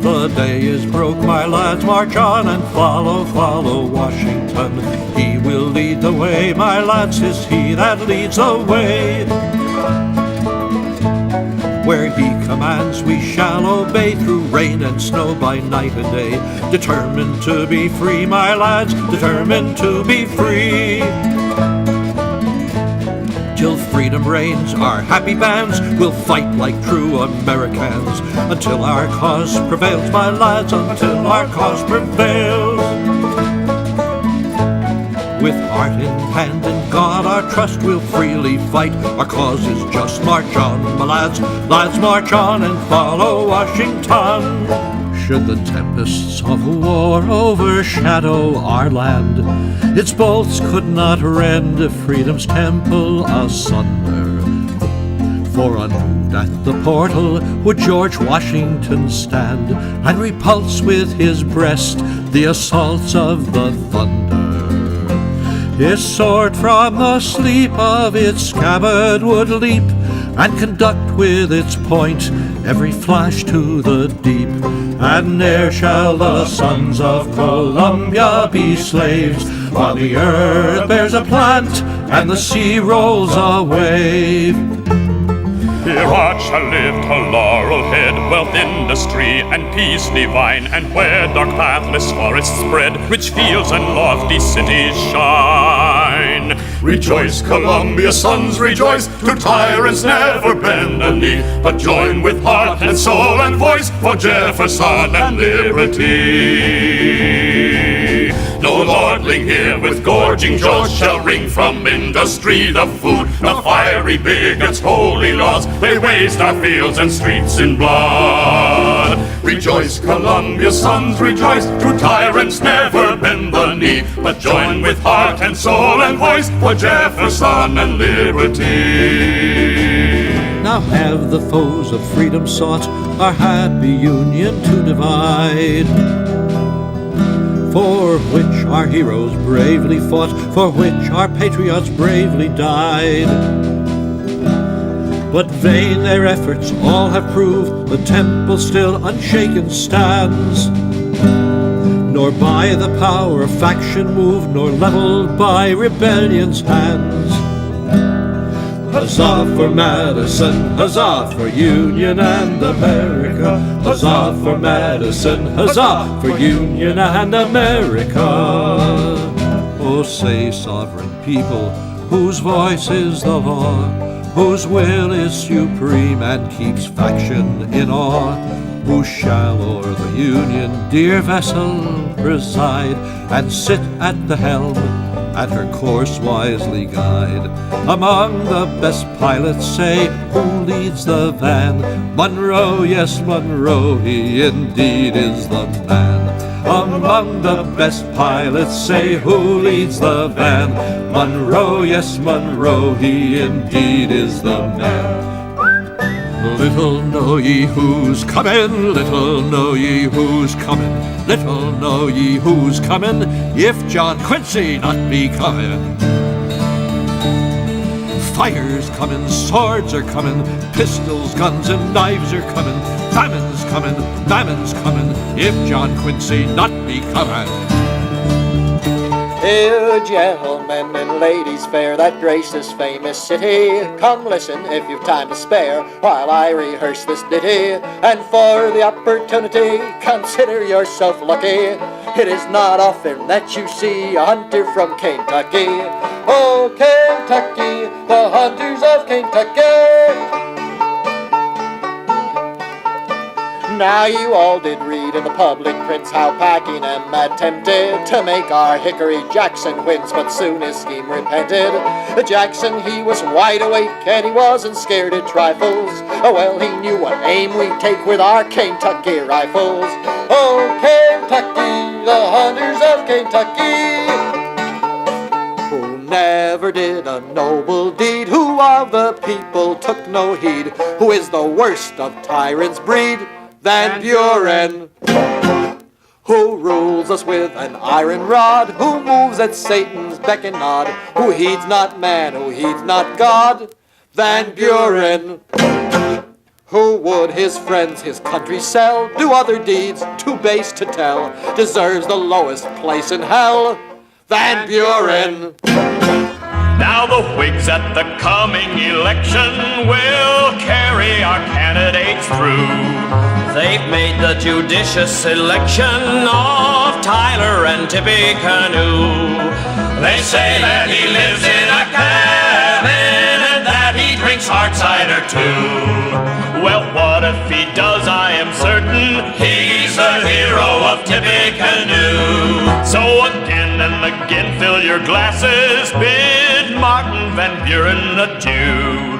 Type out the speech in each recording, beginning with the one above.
The day is broke, my lads, march on and follow, follow Washington. He will lead the way, my lads, 'tis he that leads the way. Where he commands we shall obey, through rain and snow, by night and day. Determined to be free, my lads, determined to be free. Till freedom reigns, our happy bands will fight like true Americans. Until our cause prevails, my lads, until our cause prevails. With heart in hand and God our trust, we'll freely fight. Our cause is just. March on, my lads, lads, march on and follow Washington. Should the tempests of war overshadow our land, its bolts could not rend freedom's temple asunder. For unmoved at the portal would George Washington stand, and repulse with his breast the assaults of the thunder. His sword from the sleep of its scabbard would leap, and conduct with its point every flash to the deep. And ne'er shall the sons of Columbia be slaves, while the earth bears a plant and the sea rolls a wave. Here art shall live to laurel head, wealth, industry, and peace divine. And where dark pathless forests spread, rich fields and lofty cities shine. Rejoice, Columbia sons, rejoice, to tyrants never bend a knee, but join with heart and soul and voice for Jefferson and liberty. No lordling here with gorging jaws shall wring from industry the food. The fiery bigots' holy laws, they waste our fields and streets in blood. Rejoice, Columbia sons, rejoice, to tyrants never bend the knee, but join with heart and soul and voice for Jefferson and liberty. Now have the foes of freedom sought our happy union to divide, for which our heroes bravely fought, for which our patriots bravely died. But vain their efforts all have proved, the temple still unshaken stands, nor by the power of faction moved, nor leveled by rebellion's hands. Huzzah for Madison, huzzah for Union and America. Huzzah for Madison, huzzah for Union and America. Oh, say, sovereign people, whose voice is the law, whose will is supreme and keeps faction in awe, who shall o'er the Union dear vessel preside, and sit at the helm, and her course wisely guide. Among the best pilots, say, who leads the van? Monroe, yes, Monroe, he indeed is the man. Among the best pilots, say, who leads the van? Monroe, yes, Monroe, he indeed is the man. Little know ye who's comin', little know ye who's comin', little know ye who's comin', if John Quincy not be comin'. Fire's comin', swords are comin', pistols, guns, and knives are comin', famine's comin', if John Quincy not be comin'. Here, gentlemen and ladies fair, that grace this famous city, come listen if you've time to spare, while I rehearse this ditty, and for the opportunity, consider yourself lucky. It is not often that you see a hunter from Kentucky. Oh, Kentucky, the hunters of Kentucky. Now you all did read in the public prints how Pakenham attempted to make our Hickory Jackson wins, but soon his scheme repented. Jackson, he was wide awake and he wasn't scared at trifles. Oh well, he knew what aim we'd take with our Kentucky rifles. Oh, Kentucky, the hunters of Kentucky, who never did a noble deed, who of the people took no heed, who is the worst of tyrants' breed than Buren, who rules us with an iron rod, who moves at Satan's beck and nod, who heeds not man, who heeds not God, than Buren, Who would his friends, his country sell, do other deeds too base to tell, deserves the lowest place in hell? Van Buren. Now the Whigs at the coming election will carry our candidates through. They've made the judicious selection of Tyler and Tippecanoe. They say that he lives in a cabin and that he drinks hard cider too. Well, what if he does? I am certain he's the hero of Tippecanoe. So again and again fill your glasses, bid Martin Van Buren adieu.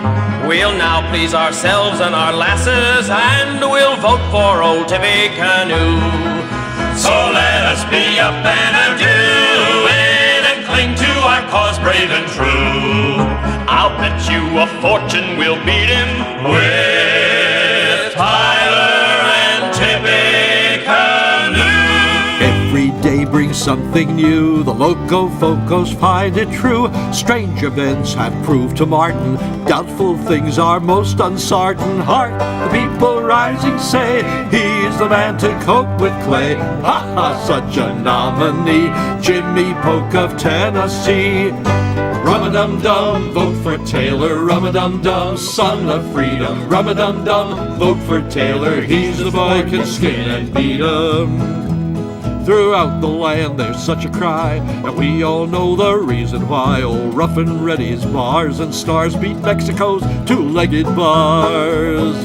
We'll now please ourselves and our lasses, and we'll vote for old Tippecanoe. So let us be up and a-doing and cling to our cause brave and true. I'll bet you a fortune we'll beat him with Tyler and Tippecanoe. Every day brings something new. The Locofocos find it true. Strange events have proved to Martin. Doubtful things are most uncertain. Hark, the people rising say he's the man to cope with Clay. Ha ha, such a nominee, Jimmy Polk of Tennessee. Rum-a-dum-dum, vote for Taylor. Rum-a-dum-dum, son of freedom. Rum-a-dum-dum, vote for Taylor. He's the boy can skin and beat 'em. Throughout the land there's such a cry, and we all know the reason why. Old Rough and Ready's bars and stars beat Mexico's two-legged bars.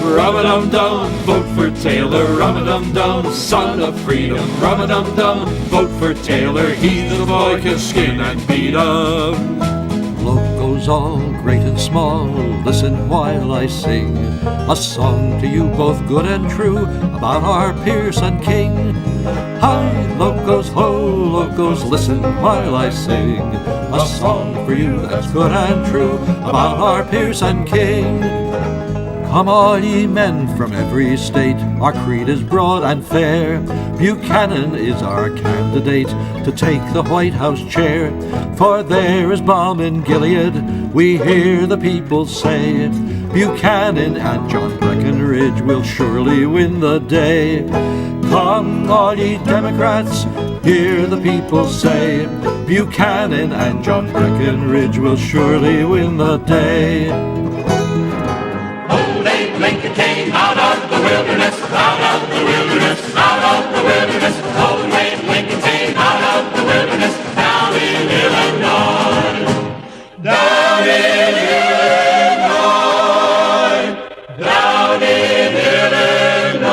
Rum-a-dum-dum, vote for Taylor. Rum-a-dum-dum, son of freedom. Rum-a-dum-dum, vote for Taylor. He's the boy can skin and beat 'em. Locos all great and small, listen while I sing a song to you both good and true about our Pearson King. Hi, locos, ho, locos, listen while I sing a song for you that's good and true about our Pearson King. Come all ye men from every state, our creed is broad and fair. Buchanan is our candidate to take the White House chair. For there is balm in Gilead, we hear the people say. Buchanan and John Breckinridge will surely win the day. Come all ye Democrats, hear the people say. Buchanan and John Breckinridge will surely win the day. Lincoln came out of the wilderness, out of the wilderness, out of the wilderness. Old Abe Lincoln came out of the wilderness, down in Illinois. Down in Illinois, down in Illinois.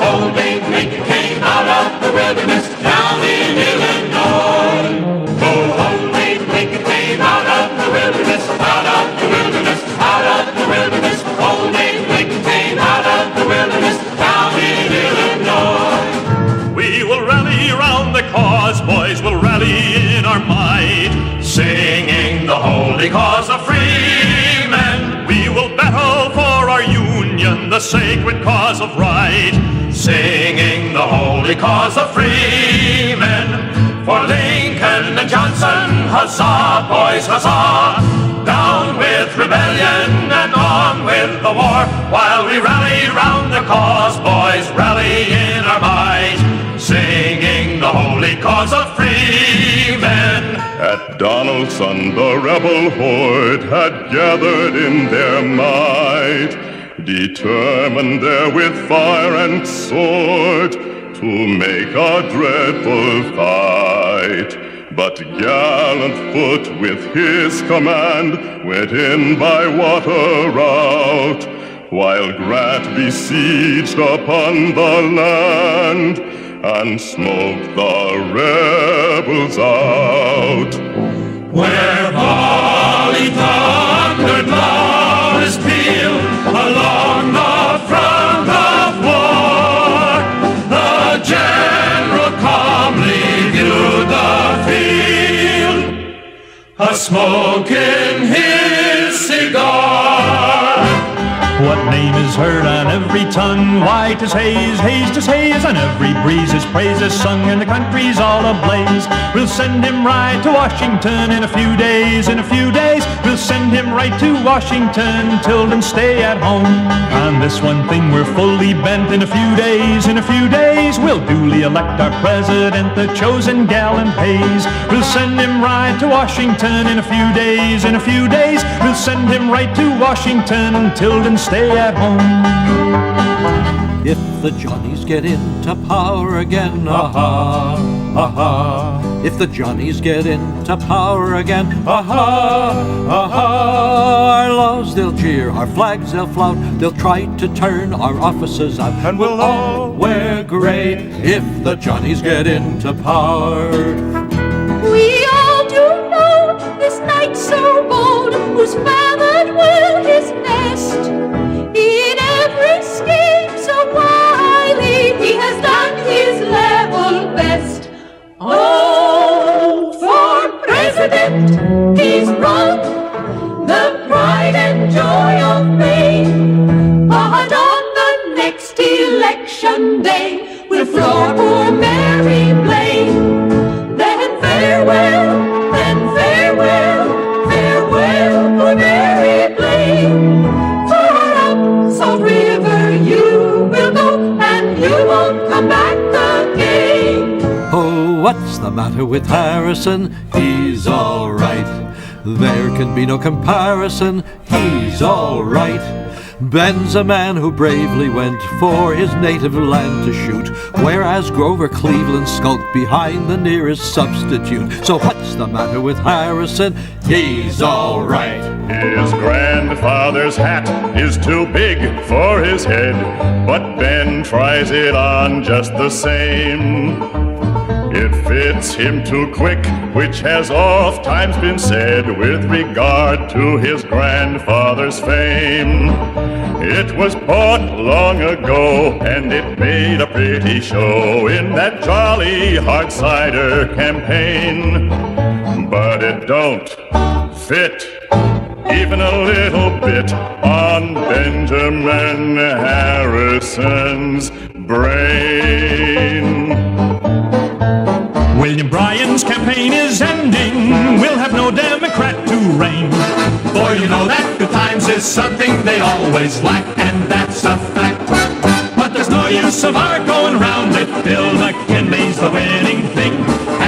Old Abe Lincoln came out of the wilderness, down in Illinois. Oh, old Abe Lincoln came out of the wilderness, out of the wilderness, out of the wilderness. Old Abe Lincoln came out of the wilderness, down in Illinois. We will rally around the cause, boys will rally in our might, singing the holy cause of freemen. We will battle for our union, the sacred cause of right, singing the holy cause of freemen. For Lincoln and Johnson, huzzah, boys, huzzah! Down with rebellion and on with the war, while we rally round the cause, boys, rally in our might, singing the holy cause of freemen. At Donelson the rebel horde had gathered in their might, determined there with fire and sword to make a dreadful fight. But gallant Foot with his command went in by water route, while Grant besieged upon the land and smoked the rebels out. Where volley thundered loudest peal along the front of war, the general calmly viewed the field, a smoking his cigar. What name is heard on every tongue. Why, 'tis Hayes, Hayes, 'tis Hayes, on every breeze his praise is sung, and the country's all ablaze. We'll send him right to Washington in a few days, in a few days. We'll send him right to Washington, Tilden stay at home. On this one thing we're fully bent, in a few days, in a few days, we'll duly elect our president, the chosen gallant Hayes. We'll send him right to Washington in a few days, in a few days. We'll send him right to Washington, Tilden stay at home. If the Johnnies get into power again, aha, aha. If the Johnnies get into power again, aha, aha. Our laws they'll jeer, our flags they'll flout, they'll try to turn our officers out, and we'll all wear grey if the Johnnies get into power. We all do know this knight so bold, who's fathered will his nest. In every scheme so wily, he has done his level best. Oh, for president he's run, the pride and joy of Maine. But on the next election day, we'll floor poor Mary Blaine. Then farewell, farewell, poor Mary Blaine. For up Salt River you will go, and you won't come back again. Oh, what's the matter with Harrison? He's all right. There can be no comparison. He's all right. Ben's a man who bravely went for his native land to shoot, whereas Grover Cleveland skulked behind the nearest substitute. So what's the matter with Harrison? He's all right. His grandfather's hat is too big for his head, but Ben tries it on just the same. It fits him too quick, which has oft times been said with regard to his grandfather's fame. It was bought long ago, and it made a pretty show in that jolly hard cider campaign. But it don't fit even a little bit on Benjamin Harrison's brain. William Bryan's campaign is ending. We'll have no Democrat to reign. For you know that good times is something they always lack, and that's a fact. But there's no use of our going round it. Bill McKinley's the winning thing,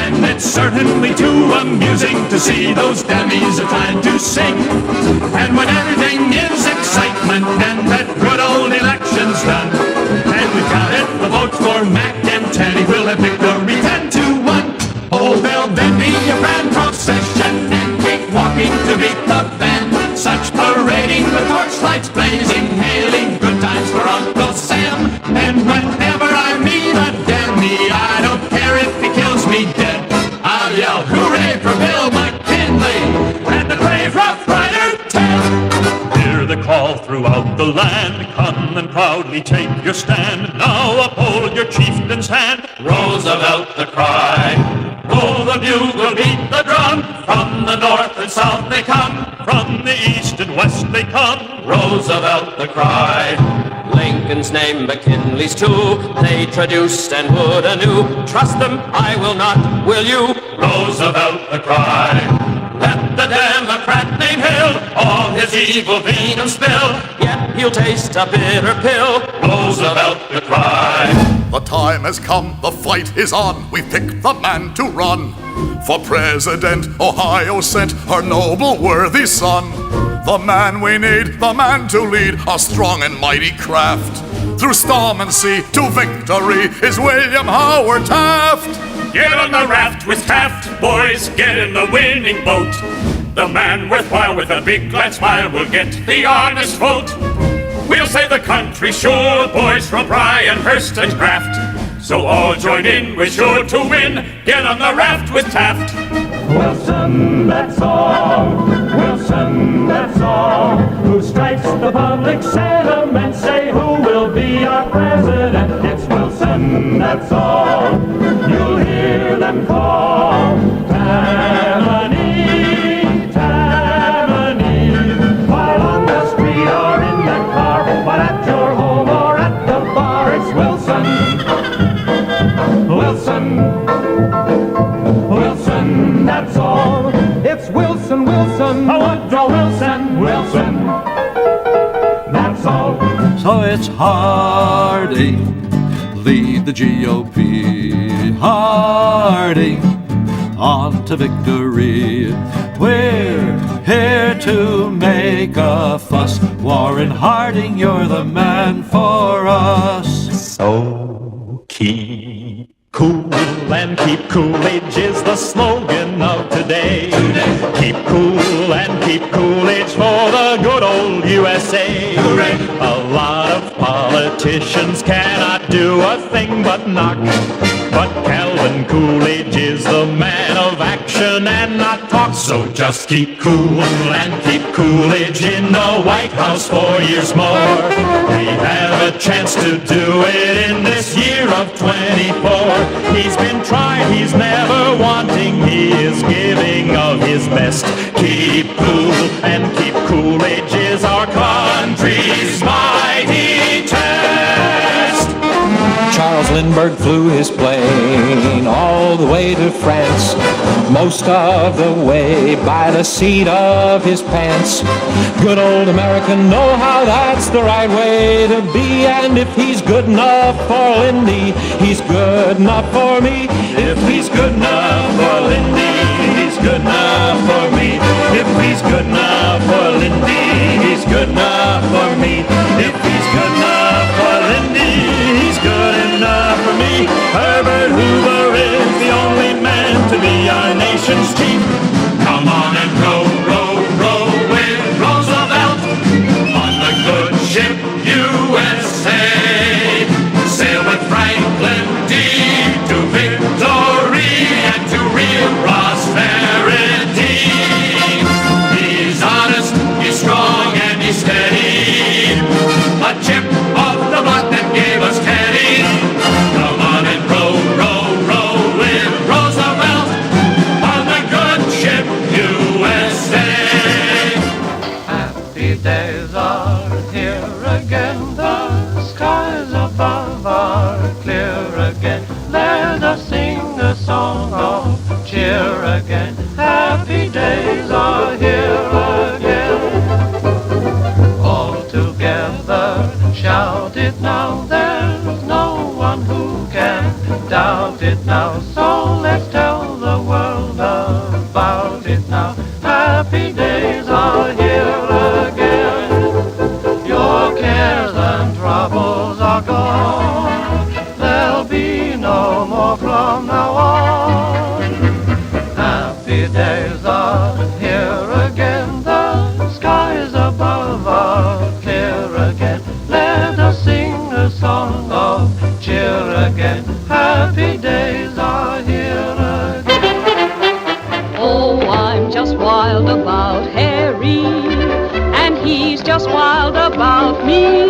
and it's certainly too amusing to see those dammies are trying to sing. And when everything is excitement and that good old election's done, and we've counted the votes for Mac and Teddy, we'll have victory 10-1. Oh, there'll then be a grand procession and cake walking to meet the band. Such parading with torchlights blazing, hailing good times for Uncle Sam. And whenever I meet a dandy, I don't care if he kills me dead, I'll yell hooray for Bill McKinley and the brave Rough Rider Ted. Hear the call throughout the land, come and proudly take your stand. Now uphold your chieftain's hand, Roosevelt the cry. Oh, the bugle beat the drum, from the north and south they come, from the east and west they come, Roosevelt the cry. Lincoln's name, McKinley's too, they traduced and would anew. Trust them, I will not, will you? Roosevelt the cry. Let the Democrat name Hill all his evil venom spill, yet he'll taste a bitter pill, Roosevelt the cry. The time has come, the fight is on, we pick the man to run. For president, Ohio sent her noble worthy son. The man we need, the man to lead our strong and mighty craft. Through storm and sea to victory is William Howard Taft. Get on the raft with Taft, boys, get in the winning boat. The man worthwhile with a big glad smile will get the honest vote. We'll save the country, sure, boys, from Bryanhurst and Kraft. So all join in, we're sure to win. Get on the raft with Taft. Wilson, that's all. Wilson, that's all. Who strikes the public sentiment? Say who will be our president? It's Wilson, that's all. You'll hear them call. Tammany, Tammany. While on the street or in the car, So it's Harding, lead the GOP. Harding, on to victory. We're here to make a fuss. Warren Harding, you're the man for us. So keep cool and keep Coolidge is the slogan of today. Keep cool and keep Coolidge for the good old USA. Hooray! A lot of politicians cannot do a thing but knock. But Calvin Coolidge is the man of action and not talk. So just keep cool and keep Coolidge in the White House 4 years more. We have a chance to do it in this year of 24. He's been tried, he's never wanting, he is giving of his best. Keep cool and keep Coolidge is our country's mighty test. Charles Lindbergh flew his plane all the way to France, most of the way by the seat of his pants. Good old American know how that's the right way to be, and if he's good enough for Lindy, he's good enough for me. If he's good enough for Lindy, he's good enough for me. If he's good enough for Lindy, he's good enough for me. If he's good enough for Lindy, he's good enough for me. Herbert Hoover is the only man to be our nation's chief. Come on and row, row, row with Roosevelt on the good ship USA. Sail with Franklin D to victory and to real prosperity. He's honest, he's strong, and he's steady. A chip of the block that gave us Teddy. Come on and row, row, row with Roosevelt on the good ship USA. Happy days are here again, the skies above are clear again. Let us sing a song of cheer again. Happy days are here again. All together shout it now, there's no one who can doubt it now. So let's tell the world about it now. Happy days are here again. Your cares and troubles are gone. There'll be no more from now on. Happy days are here again. The skies above are clear again. Let us sing a song of cheer again. Happy days are here again. Oh, I'm just wild about Harry, and he's just wild about me.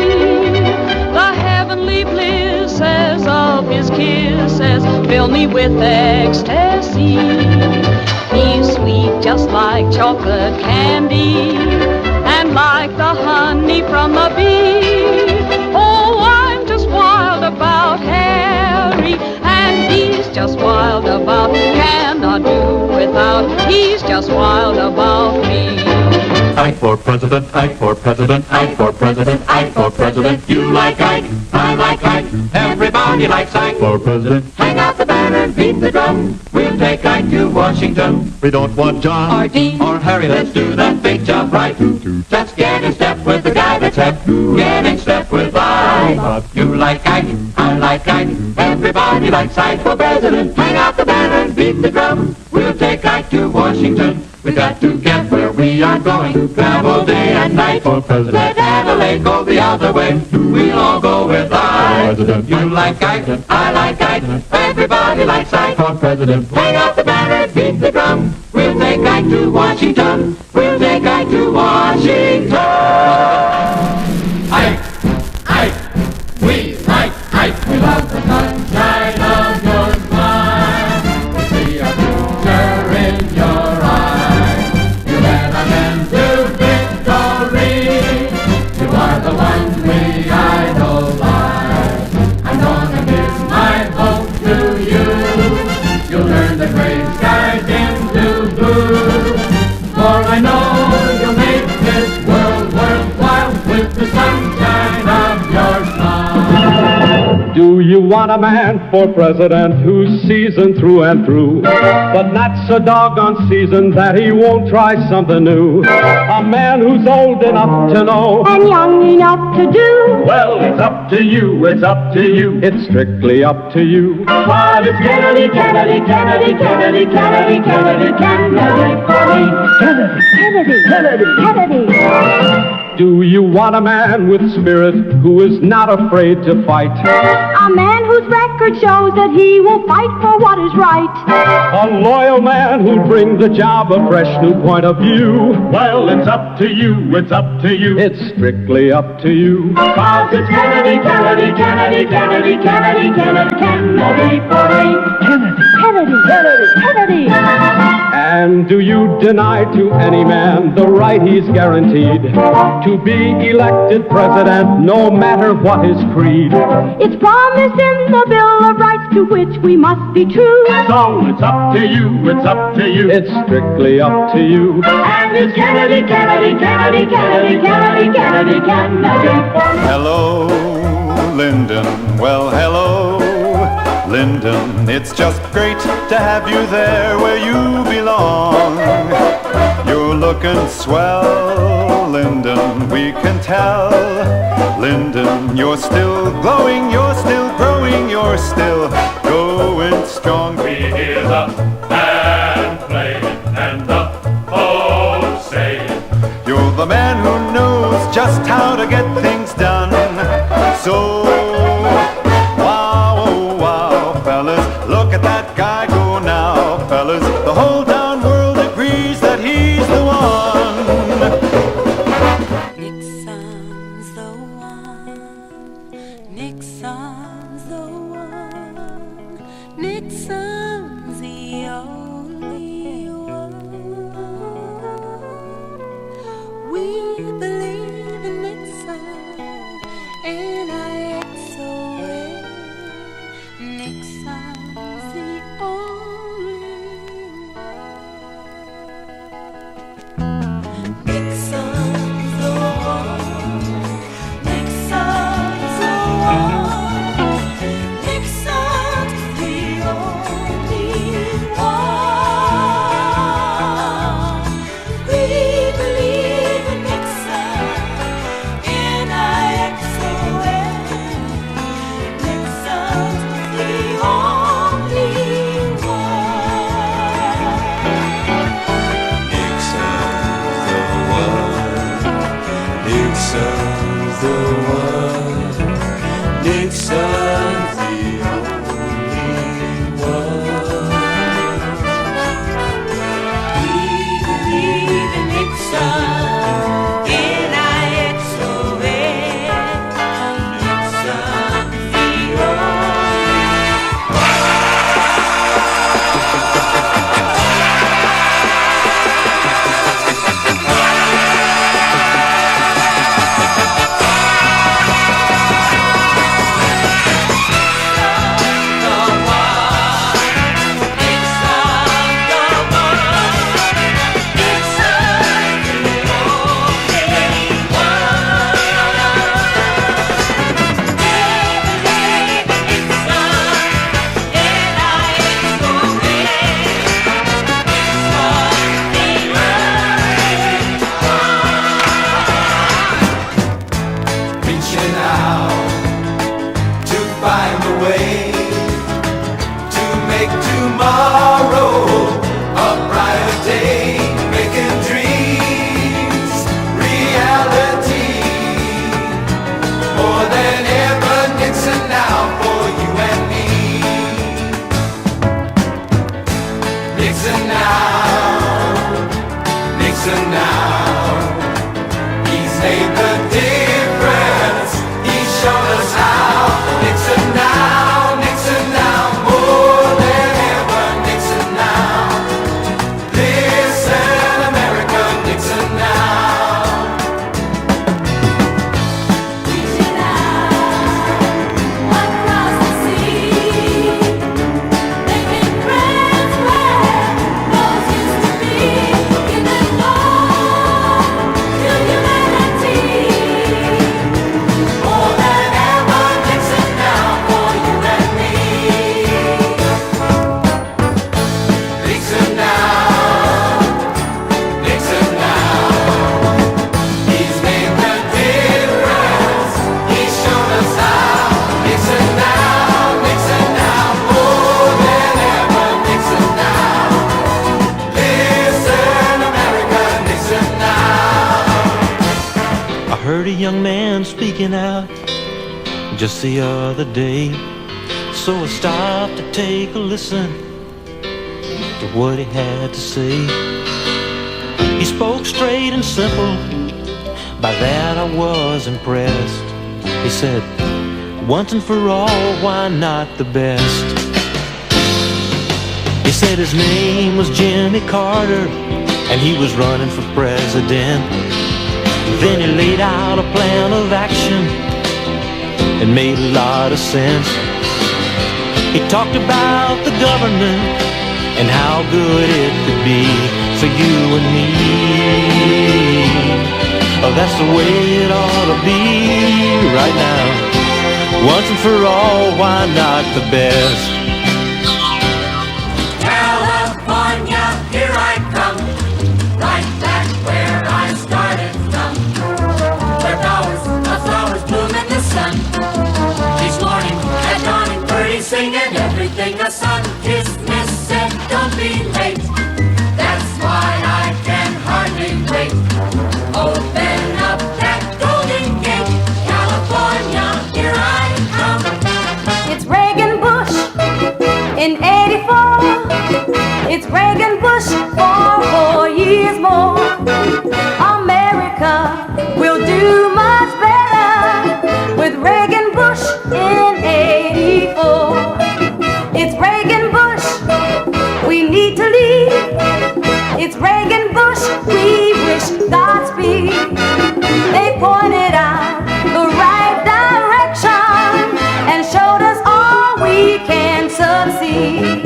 The heavenly blisses of his kisses fill me with ecstasy. He's sweet just like chocolate candy, and like the honey from the bee. Oh, I'm just wild about Harry, and he's just wild about, cannot do without. He's just wild about me. Ike for president, Ike for president, Ike for president, Ike for president. You like Ike, I like Ike, everybody likes Ike for president. Hang out the banner and beat the drum. We'll take Ike to Washington. We don't want John or Dean or Harry. Let's do that big job right. Let's get in step with the guy that's hep. Get in step with Ike. You like Ike, I like Ike, everybody likes Ike for president. Hang out the banner and beat the drum. We'll take Ike to Washington. We got to get where we are going. Travel day and night for president. Let Adelaide go the other way. We'll all go with Ike. You like Ike, I like Ike, everybody likes Ike for president. Hang out the banner, beat the drum. We'll take Ike to Washington. We'll take Ike to Washington. Ike, Ike, we like Ike. We love the sunshine of your smile. We see a future in your eyes. You led our men to victory. You are the ones we idolize. I'm gonna give my vote to you. You'll turn the gray skies into blue. For I know you'll make this world worth Do you want a man for president who's seasoned through and through, but not so doggone seasoned that he won't try something new? A man who's old enough to know and young enough to do. Well, it's up to you, it's up to you. It's strictly up to you. But it's Kennedy, Kennedy, Kennedy, Kennedy, Kennedy, Kennedy, Kennedy for me. Kennedy, Kennedy, Kennedy, Kennedy. Do you want a man with spirit who is not afraid to fight? A man whose record shows that he will fight for what is right. A loyal man who'll bring the job a fresh new point of view. Well, it's up to you, it's up to you. It's strictly up to you. 'Cause it's Kennedy, Kennedy, Kennedy, Kennedy, Kennedy, Kennedy, Kennedy for me. Kennedy, Kennedy, Kennedy, Kennedy. And do you deny to any man the right he's guaranteed to be elected president no matter what his creed? It's promised in the Bill of Rights to which we must be true. So it's up to you, it's up to you. It's strictly up to you. And it's Kennedy, Kennedy, Kennedy, Kennedy, Kennedy, Kennedy, Kennedy for me. Hello, Lyndon. Well, hello, Lyndon. It's just great to have you there where you belong. You're looking swell, Lyndon, we can tell. Lyndon, you're still glowing, you're still growing, you're still going strong. We hear the band play and the folks say, You're the man who knows just how to get things done. So, wow, oh, wow, fellas, look at that guy go now, fellas. The whole darn world agrees that he's the one. Nixon's the one. Nixon's the one. Nixon's the only one. We believe in Nixon, N-I-X-O-N. Nixon's the only one. Nixon's the one. Nixon's the one. Nixon's the only one. We believe in Nixon, N-I-X-O-N. young man speaking out just the other day. So I stopped to take a listen to what he had to say. He spoke straight and simple. By that I was impressed. He said, once and for all, why not the best? He said his name was Jimmy Carter, and he was running for president. Then he laid out a plan of action. It made a lot of sense. He talked about the government and how good it could be for you and me. Oh, that's the way it ought to be right now. Once and for all, why not the best? California, here I come, right back where I started from, where flowers bloom in the sun. Each morning at dawning, birdies singing everything a sun-kissed miss said, don't be late. That's why I can hardly wait. Open up that golden gate, California, here I come. It's Reagan Bush in 84. It's Reagan Bush for 4 years more. America will do much better with Reagan Bush in 84. It's Reagan Bush, we need to lead. It's Reagan Bush, we wish Godspeed. They pointed out the right direction and showed us all we can succeed.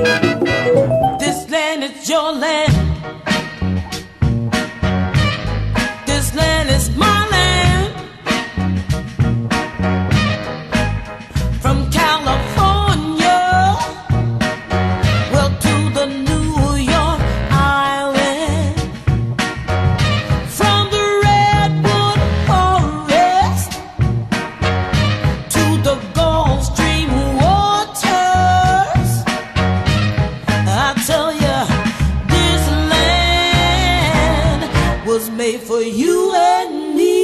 This land is your land. This land is my land. From California, well, to the New York Island. From the Redwood Forest to the Gulf Stream waters. I tell ya, this land was made for you and me.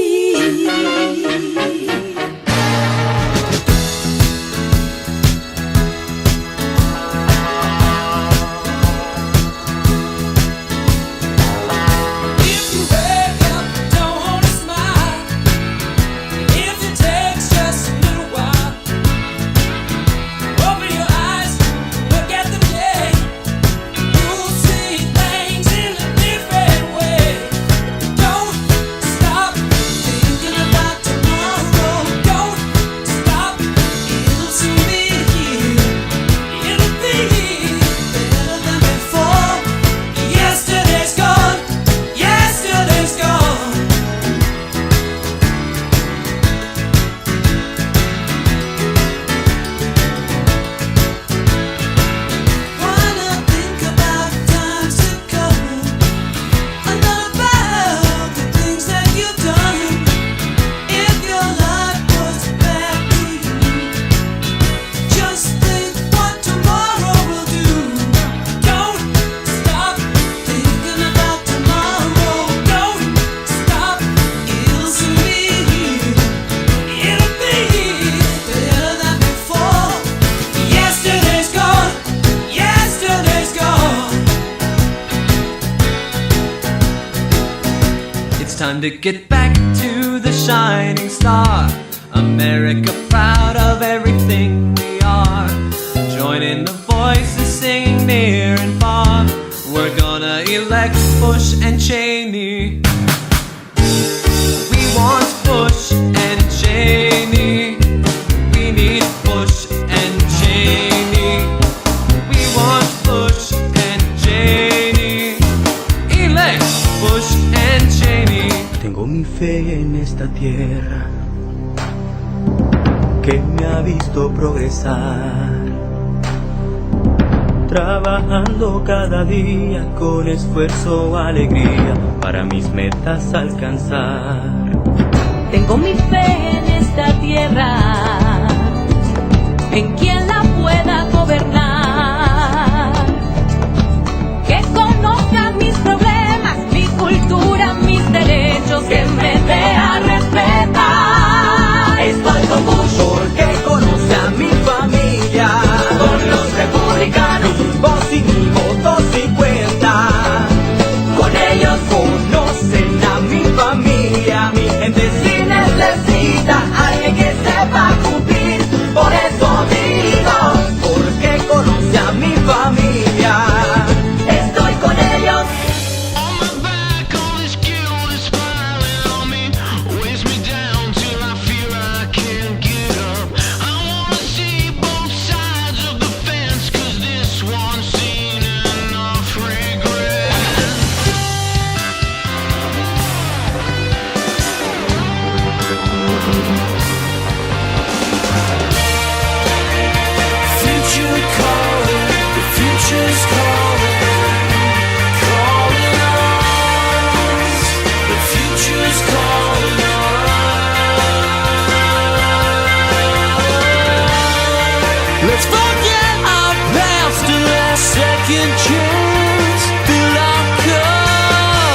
If you wake up, don't wanna smile. If it takes just a little while, open your eyes, look at the day. You'll see things in a different way. Don't stop thinking about tomorrow. Don't stop, it'll soon be here. It'll be better than before. Yesterday's gone, yesterday's gone. Wanna think about times to come, and not about the things that you've done. If your life was back to you, just think what tomorrow will do. Don't stop thinking about tomorrow. Don't stop, it'll soon be here. It'll be better than before. Yesterday's gone, yesterday's gone. It's time to get back to the shining star. America, proud of everything we are. Joining the voices singing near and far. We're gonna elect Bush and Cheney. We want Bush and Cheney. We need Bush and Cheney. We want Bush and Cheney. Elect Bush and Cheney. Tengo mi fe en esta tierra que me ha visto progresar, trabajando cada día con esfuerzo, alegría para mis metas alcanzar. Tengo mi fe en esta tierra, en quien la pueda gobernar, que conozca mis problemas, mi cultura, mis derechos, que me dé a respetar. and chains fill our cup.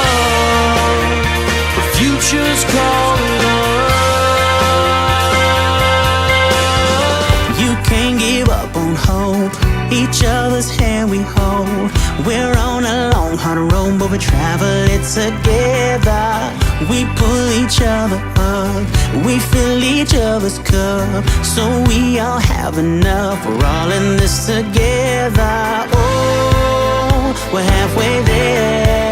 The future's calling us. You can't give up on hope. Each other's hand we hold. We're on a long, hard road, but we travel it together. We pull each other up, we fill each other's cup, so we all have enough. We're all in this together. Oh, we're halfway there.